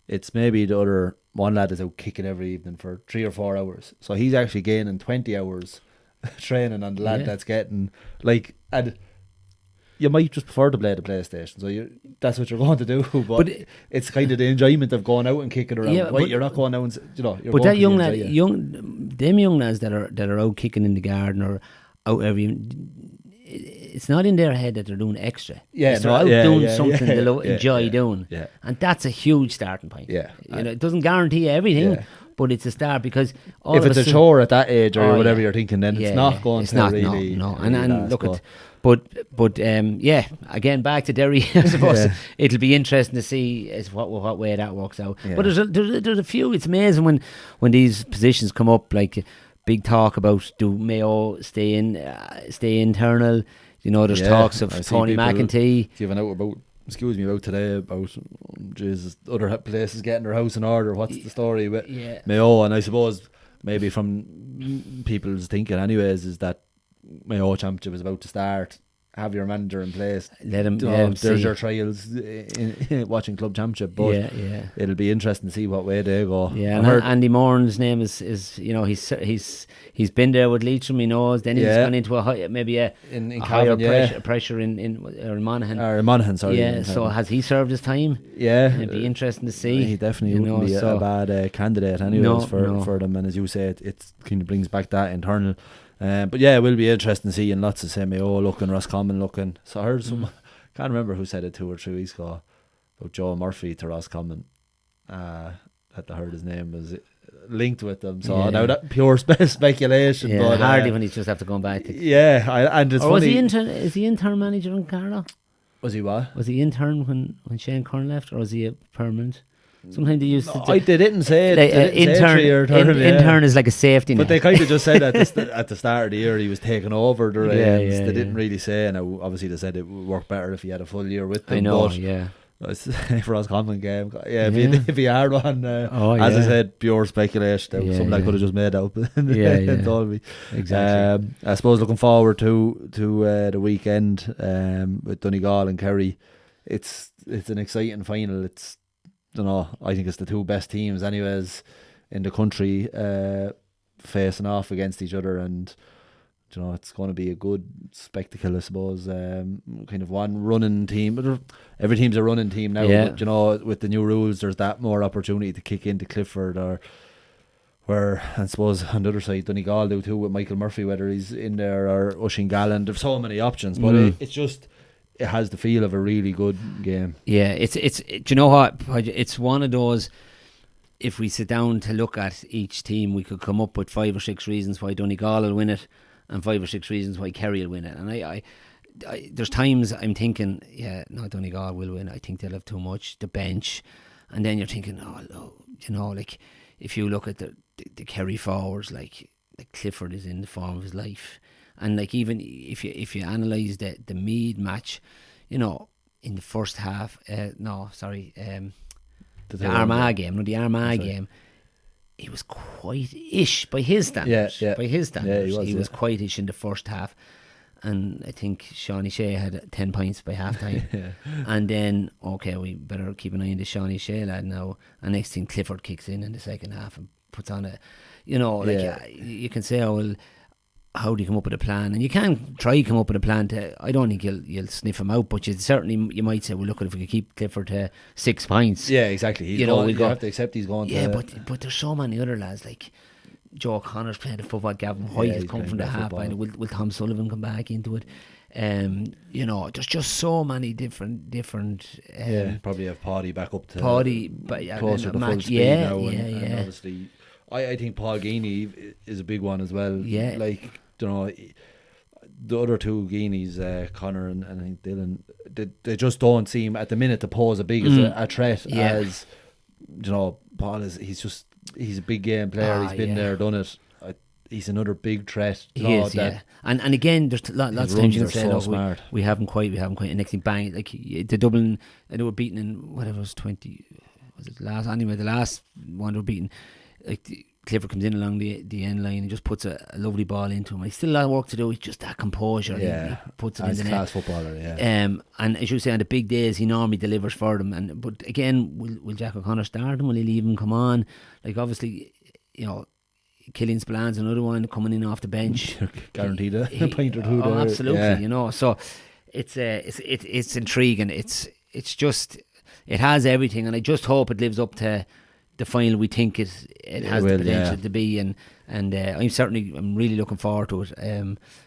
it's maybe the other one lad is out kicking every evening for 3 or 4 hours. So he's actually gaining 20 hours training on the lad that's getting, like, and you might just prefer to play the PlayStation, so that's what you're going to do. But it's kind of the enjoyment of going out and kicking around. Yeah, Right, but you're not going out and, you know, you're But going that young to lad, them young lads that are out kicking in the garden or out it's not in their head that they're doing extra. Yeah, they're out doing something they yeah, enjoy doing. Yeah. And that's a huge starting point. Yeah. You know, it doesn't guarantee everything, Yeah. but it's a start, because if it's a chore at that age or whatever yeah. you're thinking, then it's Yeah, not yeah. going It's to not, really. no. really And last, look at, but yeah, again back to Derry. I suppose it'll be interesting to see what way that works out. Yeah. But there's a few. It's amazing when these positions come up, like big talk about, do Mayo stay internal. You know, there's talks of I see Tony people McEntee giving out about today about Jesus, other places getting their house in order. What's the story with Mayo? And I suppose maybe from people's thinking anyways is that Mayo Championship is about to start. Have your manager in place. Let him There's see. your trials in watching Club Championship, but Yeah. it'll be interesting to see what way they go. Yeah, I and heard- Andy Moran's name is you know, he's been there with Leitrim, he knows. Then he's gone into a in higher Cavan, pressure in Monaghan. or Monaghan, sorry. Yeah, so has he served his time? Yeah, It'd be interesting to see. He definitely you wouldn't know, be so a bad candidate anyways No. for them, and as you say, it kind of brings back that internal. But yeah, it will be interesting seeing lots of Mayo looking, Roscommon looking. So I heard can't remember who said it 2 or 3 weeks ago about Joe Murphy to Roscommon, that I heard his name was linked with them. So now that pure speculation. Yeah, but hardly when he's just have to go back to. and it's Or was funny. he intern? Is he intern manager in Carlow? Was he what? Was he intern when Shane Curran left, or was he a permanent? Sometimes they used to. They didn't say it. Like, They didn't say 3 or term, intern is like a safety net. But they kind of just said at the start of the year he was taking over the reins. They didn't really say, and obviously they said it would work better if he had a full year with them. I know, but yeah. For us common game, if he had one, as I said, pure speculation. Something I could have just made up and told me. Exactly. I suppose looking forward to the weekend with Donegal and Kerry. It's an exciting final. I think it's the 2 best teams anyways in the country facing off against each other, and it's going to be a good spectacle, I suppose. Kind of one running team. Every team's a running team now, but with the new rules there's that more opportunity to kick into Clifford, or where I suppose on the other side Donegal do too with Michael Murphy, whether he's in there, or Oisín Gallen. There's so many options, but it's just, it has the feel of a really good game. Yeah, it's do you know what? It's one of those, if we sit down to look at each team, we could come up with 5 or 6 reasons why Donegal will win it, and 5 or 6 reasons why Kerry will win it. And I there's times I'm thinking, Donegal will win. I think they'll have too much, the bench. And then you're thinking, like, if you look at the Kerry forwards, like Clifford is in the form of his life. And like, even if you analyse the Meath match, you know, in the first half, the The Armagh game, he was quite-ish by his standards. Yeah. By his standards, he was quite-ish in the first half. And I think Shawnee Shea had 10 points by half time. Yeah. And then, okay, we better keep an eye on the Shawnee Shea lad now. And next thing, Clifford kicks in the second half and puts on a, you know, like you can say, oh, well, how do you come up with a plan? And you can try come up with a plan I don't think you'll sniff him out, but you might say, well, look, if we could keep Clifford to 6 points. Yeah, exactly. You have to accept he's going to. Yeah, but there's so many other lads, like Joe O'Connor's playing the football, Gavin White has come from the half line, will Tom Sullivan come back into it? You know, there's just so many different probably have Poddy back up to closer to full speed now, and obviously I think Paul Geaney is a big one as well. Yeah, like, you know, the other two Geanies, Connor and I think Dylan, they just don't seem at the minute to pose a big as a threat as, you know. Paul he's a big game player. He's been there, done it. He's another big threat. He is, yeah. And again, there's lots of times you can say, so smart. we haven't quite. And next thing, bang, like the Dublin, they were beaten in whatever it was 20. Was it last? Anyway, the last one they were beaten. Like Clifford comes in along the end line and just puts a lovely ball into him. He's still a lot of work to do. He's just that composure. Yeah, he puts it in the net. Class footballer. Yeah. And as you say, on the big days, he normally delivers for them. But again, will Jack O'Connor start him? Will he leave him come on? Like obviously, you know, Killian Spillan's another one coming in off the bench. Guaranteed a point or two. Oh, absolutely. Yeah. You know, so it's intriguing. It's just, it has everything, and I just hope it lives up to the final we think it has the potential to be, and I'm really looking forward to it.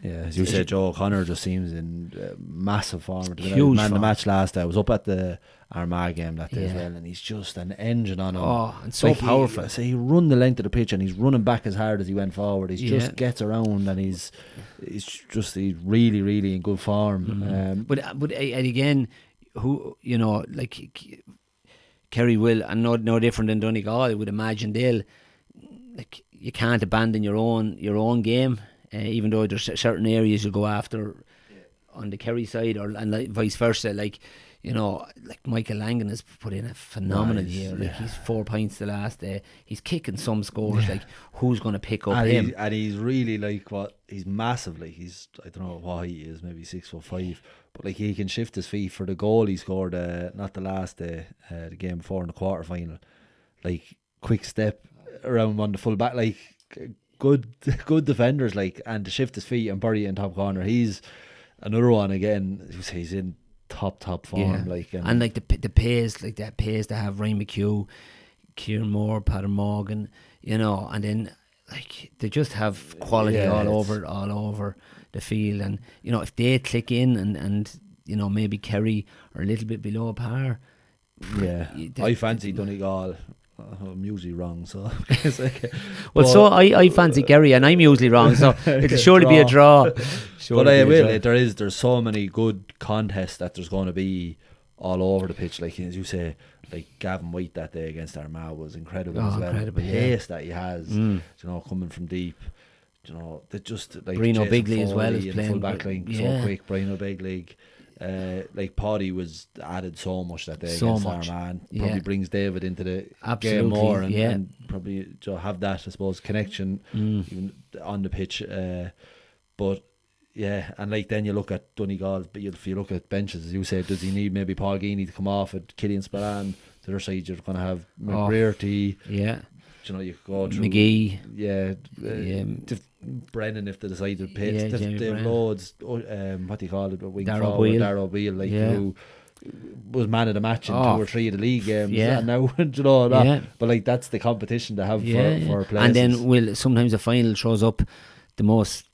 As you said, Joe O'Connor just seems in massive form. Huge man, form. The match last day, I was up at the Armagh game that day as well, and he's just an engine on him. Oh, and so powerful. He run the length of the pitch, and he's running back as hard as he went forward. He just gets around, and he's really, really in good form. Mm-hmm. But and again, who, you know, like Kerry will, and no different than Donegal, I would imagine they'll, like, you can't abandon your own game, even though there's certain areas you'll go after on the Kerry side, and like vice versa. Like, you know, like Michael Langan has put in a phenomenal year. Like he's 4 points the last day. He's kicking some scores. Like, who's going to pick up him? And he's really like he's massively. He's, I don't know what he is, maybe 6'5", but like he can shift his feet. For the goal he scored, not the last day, the game before in the quarter final. Like, quick step around on the full back, like good defenders, like, and to shift his feet and bury it in top corner. He's another one again. He's in top form, like, and like the pace, like that pace to have Ryan McHugh, Kieran Moore, Padder Morgan, you know, and then like they just have quality all over the field, and you know, if they click in and you know, maybe Kerry are a little bit below par. Yeah, I fancy Donegal. I'm usually wrong, so I fancy Kerry, and I'm usually wrong, so it'll surely be a draw. But I will. There's so many good contests that there's going to be all over the pitch. Like, as you say, like Gavin White that day against Armagh was incredible as well. The pace that he has, you know, coming from deep. You know, they just like Brian O'Bigley Foley as well is playing full back line so quick. Brian O'Bigley. Like Poddy was added so much that day against Armagh. Probably brings David into the game more, and probably have that, I suppose, connection even on the pitch. But yeah, and like then you look at Donegal, but if you look at benches, as you said, does he need maybe Paul Geaney to come off at Killian Spillan? The other side you're going to have McRearty. You know, you could go through McGee. Brennan if they decide to pitch. They've loads. What do you call it? Darragh Wheel, like, who was man of the match in 2 or 3 of the league games. And now, you know that. But like, that's the competition to have for players. And then sometimes the final throws up the most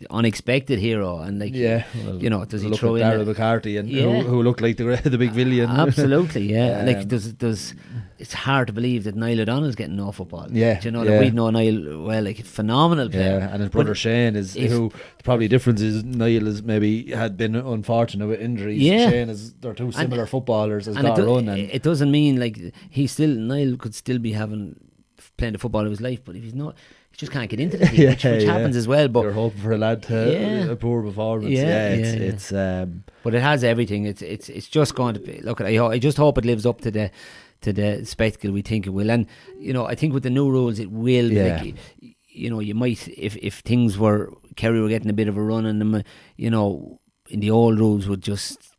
unexpected hero, and like, you know, does he look throw at in Darragh McCarthy and who looked like the big villain? Absolutely, like does it's hard to believe that Niall O'Donnell's getting no football. Do you know that we know Niall well, like, a phenomenal player. And his brother Shane is who probably difference is Niall has maybe had been unfortunate with injuries. Shane they're two similar footballers as got a run, and it doesn't mean like Niall could still be playing the football of his life, but if he just can't get into the team, which happens as well. But you're hoping for a lad to a poor performance. It's but it has everything. It's just going to be. Look, I just hope it lives up to the spectacle we think it will. And I think with the new rules, it will. Yeah. Like, you might if things were Kerry were getting a bit of a run on them. In the old rules would just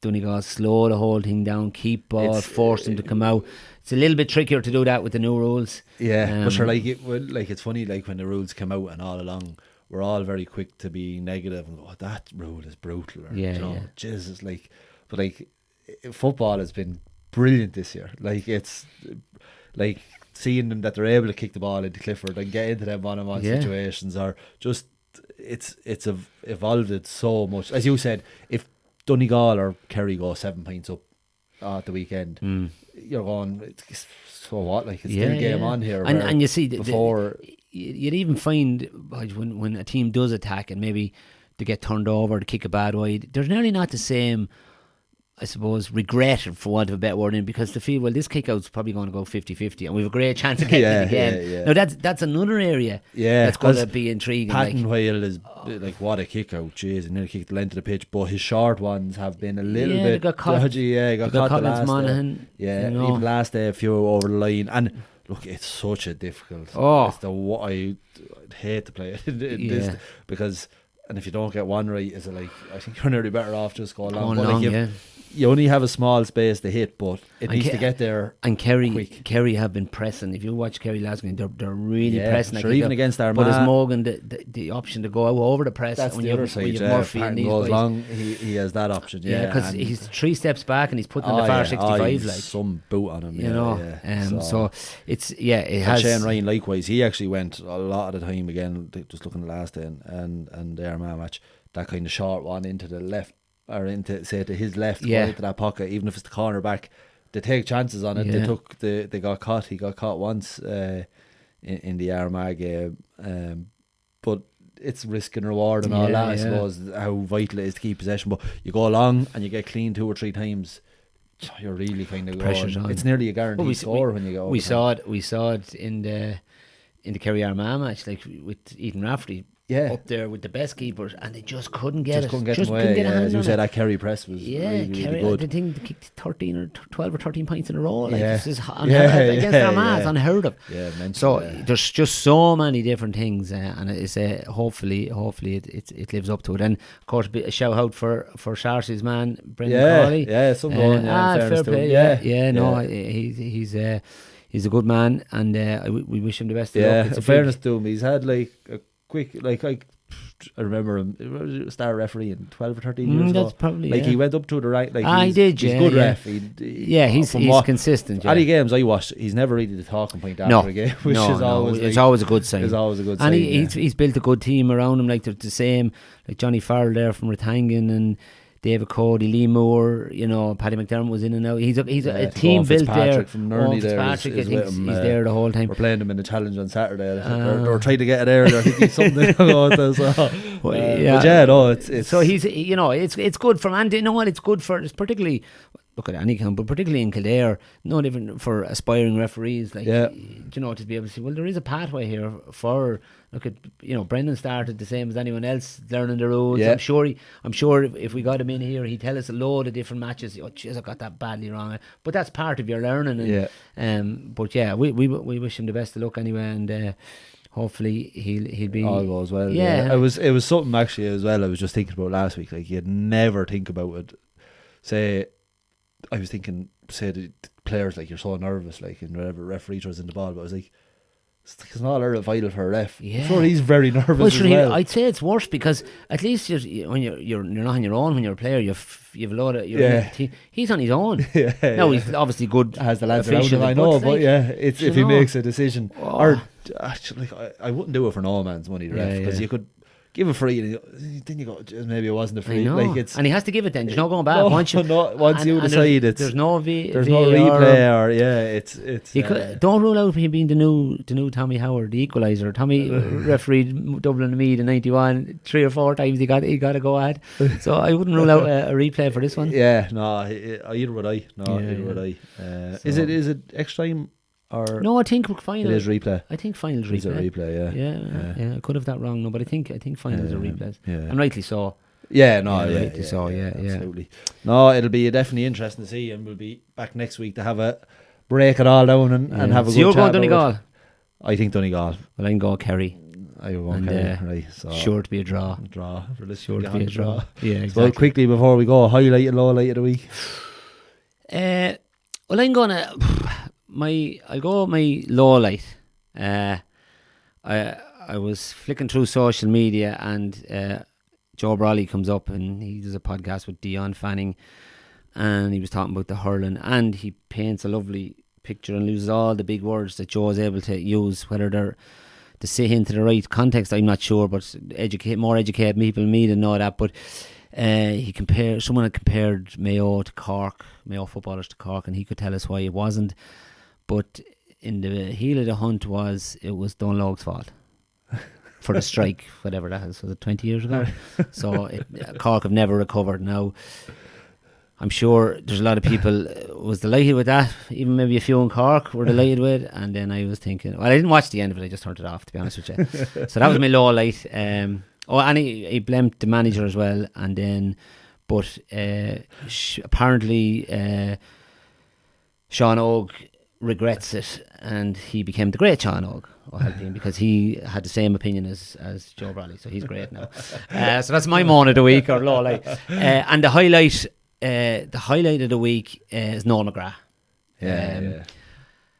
Donegal slow the whole thing down, keep ball, force them to come out. It's a little bit trickier to do that with the new rules. Yeah, but sure, it's funny, like when the rules come out and all along, we're all very quick to be negative and go, oh, that rule is brutal. Or, Jesus, but football has been brilliant this year. Like, it's like seeing them that they're able to kick the ball into Clifford and get into them one-on-one situations, or just it's evolved it so much. As you said, if Donegal or Kerry go 7 points up at the weekend, you're going, so what? Like, it's still a game on here. And you see, before you'd even find when a team does attack and maybe they get turned over to kick a bad wide, there's nearly not the same, I suppose, regret, for want of a better word, in, because they feel, well, this kick-out's probably going to go 50-50 and we have a great chance of getting it again. Now that's another area that's going to be intriguing. Patton Whale is like, what a kick-out, jeez, and nearly kicked the length of the pitch, but his short ones have been a little bit dodgy. He got caught the last Monaghan, even last day a few over the line. And look, it's such a difficult. I'd hate to play it this, because, and if you don't get one right, is it like, I think you're nearly better off just going along. You only have a small space to hit, but it needs to get there. And Kerry have been pressing. If you watch Kerry last game, they're really pressing. Sure, even against Armagh. But as Morgan, the option to go out over the press. That's when the other side. Murphy and these goes guys. long, he has that option. Because he's 3 steps back and he's putting in the far 65. Like some boot on him. So it's it has. Shane Ryan likewise. He actually went a lot of the time again. Just looking at the last day and the Armagh match, that kind of short one into the left. Or into, say, to his left, going into that pocket, even if it's the corner back, they take chances on it. They got caught. He got caught once in the Armagh game, but it's risk and reward and all that. I suppose how vital it is to keep possession. But you go along and you get clean 2 or 3 times, you're really kind of going. On. It's nearly a guaranteed score when you go. We saw it in the Kerry Armagh match, like with Ethan Rafferty. Up there with the best keepers, and they just couldn't get Couldn't get as you said, that Kerry press was really good. I think they kicked 13 or 12 or 13 points in a row. Like, this is against Armagh, it's unheard of. So there's just so many different things, and it's hopefully it lives up to it. And of course, a shout out for Sharsy's man, Brendan Brolly. Some going. Fair play. He's a good man, and we wish him the best of luck. In fairness to him, he's had like a quick, I remember him, star referee in 12 or 13 years ago. That's probably, he went up to the right. Like, he did, he's a good ref. He's consistent. Any games I watched, he's never really the talking point after a game, which is always it's always a good sign. It's always a good sign. And he's built a good team around him. Like, they're the same, like Johnny Farrell there from Rathangan and David Cody, Lee Moore, Paddy McDermott was in and out. He's a team built there. From Nerney there is he's there the whole time. We're playing him in the challenge on Saturday. They're trying to get it earlier. I think he's something about this. It's so he's it's good for, and you know what, it's good for, it's particularly, look at any camp, but particularly in Kildare, not even for aspiring referees, like to be able to see, well, there is a pathway here for. Look at, Brendan started the same as anyone else learning the rules. I'm sure if we got him in here, he'd tell us a load of different matches. Oh, jeez, I got that badly wrong. But that's part of your learning. And, we wish him the best of luck anyway, and hopefully he'll be all goes well. It was something actually as well. I was just thinking about last week. Like, you'd never think about it. Say, I was thinking, say the players, like, you're so nervous, like, and whatever referee throws in the ball, but I was like, it's not vital for a ref. I'm sure he's very nervous as well. I'd say it's worse, because at least when you're not on your own, when you're a player, you've a lot of he's on his own. Now he's obviously good. Has the lads around him, I know, but it's if he makes a decision. Or actually, I wouldn't do it for no man's money, the ref, because you could give a free, and then you go, maybe it wasn't a free. And he has to give it then. There's no going back. Once you decide, there's no replay, or don't rule out him being the new Tommy Howard, the equaliser. Tommy refereed Dublin and Meath in '91 3 or 4 times. He got to go at. So I wouldn't rule out a replay for this one. Either would I. Either would I. Is it extra time or No, I think final. it is replay. I think finals Is it replay. replay? Yeah. I could have that wrong, no, but I think finals are replays, Yeah. and rightly so. Yeah, no, Yeah, yeah, rightly so, yeah. absolutely. No, it'll be definitely interesting to see, and we'll be back next week to have a break it all down and have a So good you're chat going about Donegal? it. I think Donegal. Well, I can go Kerry. I won't And, care, right? So Sure to be a draw. draw for this. Sure to be a draw. Yeah, So exactly. quickly before we go, highlight and low light of the week. Well, I'm gonna I'll go with my low light. I was flicking through social media and Joe Brolly comes up and he does a podcast with Dion Fanning, and he was talking about the hurling, and he paints a lovely picture and uses all the big words that Joe is able to use, whether they're to say into the right context, I'm not sure, but more educated people than me to know that. But someone had compared Mayo to Cork, Mayo footballers to Cork, and he could tell us why it wasn't. But in the heel of the hunt it was Dunlog's fault for the strike, whatever that is. Was it 20 years ago? So Cork have never recovered. Now, I'm sure there's a lot of people was delighted with that. Even maybe a few in Cork were delighted with it. And then I was thinking, well, I didn't watch the end of it. I just turned it off, to be honest with you. So that was my low light. And he blamed the manager as well. And then, but apparently Sean Og regrets it, and he became the great Sean Og, because he had the same opinion as Joe Brolly. So he's great now. So that's my moan of the week, or low light. And the highlight of the week is Noel McGrath.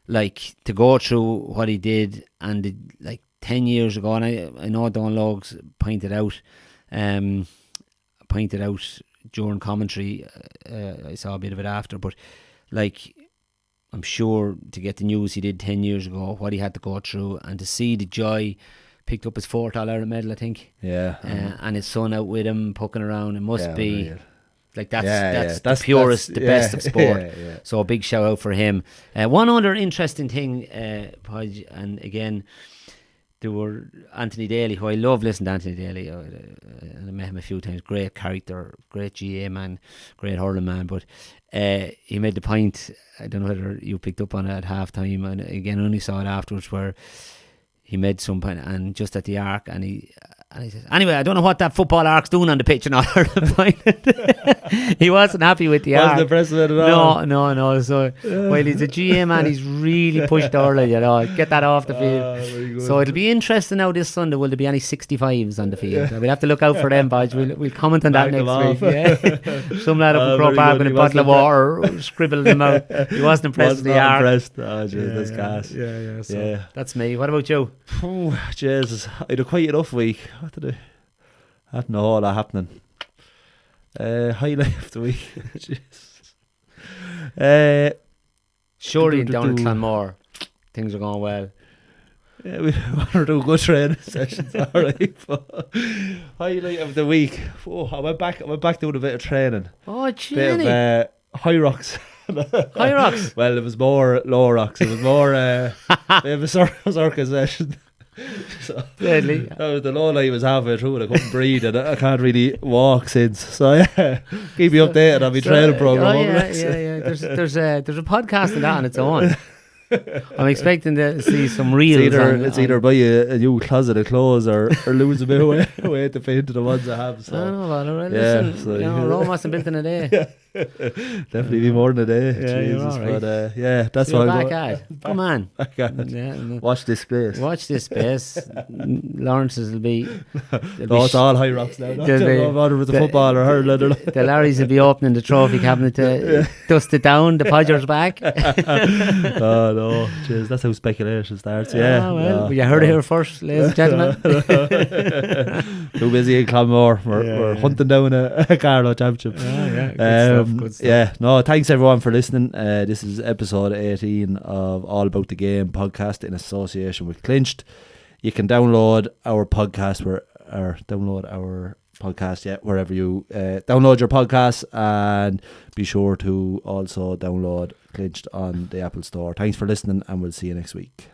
Like, to go through what he did, and 10 years ago, and I know Don Logs pointed out during commentary, I saw a bit of it after, but I'm sure to get the news he did 10 years ago, what he had to go through, and to see the joy, picked up his 4th All-Ireland medal, I think. Yeah. And his son out with him, poking around. It must be... Real. That's the purest, the best of sport. So a big shout out for him. One other interesting thing, Podge, and again, there were Anthony Daly, who I love listening to Anthony Daly. I met him a few times. Great character, great GA man, great hurling man. But he made the point, I don't know whether you picked up on it at half time, and again, I only saw it afterwards, where he made some point, and just at the arc, and he says, anyway, I don't know what that football arc's doing on the pitch and all. He wasn't happy with the arc. Wasn't impressed with it at all. No. So while he's a GA man, he's really pushed early, get that off the field. So it'll be interesting now this Sunday. Will there be any 65s on the field? We'll have to look out for them, Podge. We'll comment on that next week. Yeah. Some lad up in Croke Park with a bottle of water, scribbled them out. He wasn't impressed with the arc. Oh, jeez, that's gas. Yeah. So that's me. What about you? Oh, Jesus, I had a quite enough week. What did I? I had no all that happening. Highlight of the week. Jesus. Surely down in Clanmore, things are going well. Yeah, we want to do good training sessions, alright. Highlight of the week. Oh, I went back doing a bit of training. Oh, Bit Johnny. of high rocks. High rocks? Well, it was more low rocks. It was more bit of a circus session. So Deadly. That was the low light was halfway through and I couldn't breathe, and I can't really walk since. So yeah, keep you updated on my training program. Yeah. There's a podcast of that on its own. I'm expecting to see some reels. It's either buy a new closet of clothes or lose a bit of weight to pay into the ones I have. So. I don't know about it. Right? Yeah, listen, Rome wasn't built in a day. Definitely be more than a day. Yeah, Jesus, you're all right. But yeah, that's So what you're I'm back at. Come on. Back at. Yeah, Watch this space. Watch this space. Lawrence's will be. No, it's all high rocks now. No matter with the football or hurling. The Larrys will be opening the trophy cabinet to dust it down. The Podger's back. Oh no, jeez, that's how speculation starts. Yeah. Oh, well, you heard it here first, ladies and gentlemen. Too busy in Clonmore. We're hunting down a Carlo Championship. Good stuff. Yeah, no, thanks everyone for listening. This is episode 18 of All About the Game podcast in association with Clinched. You can download our podcast wherever you download your podcast, and be sure to also download Clinched on the Apple Store. Thanks for listening, and we'll see you next week.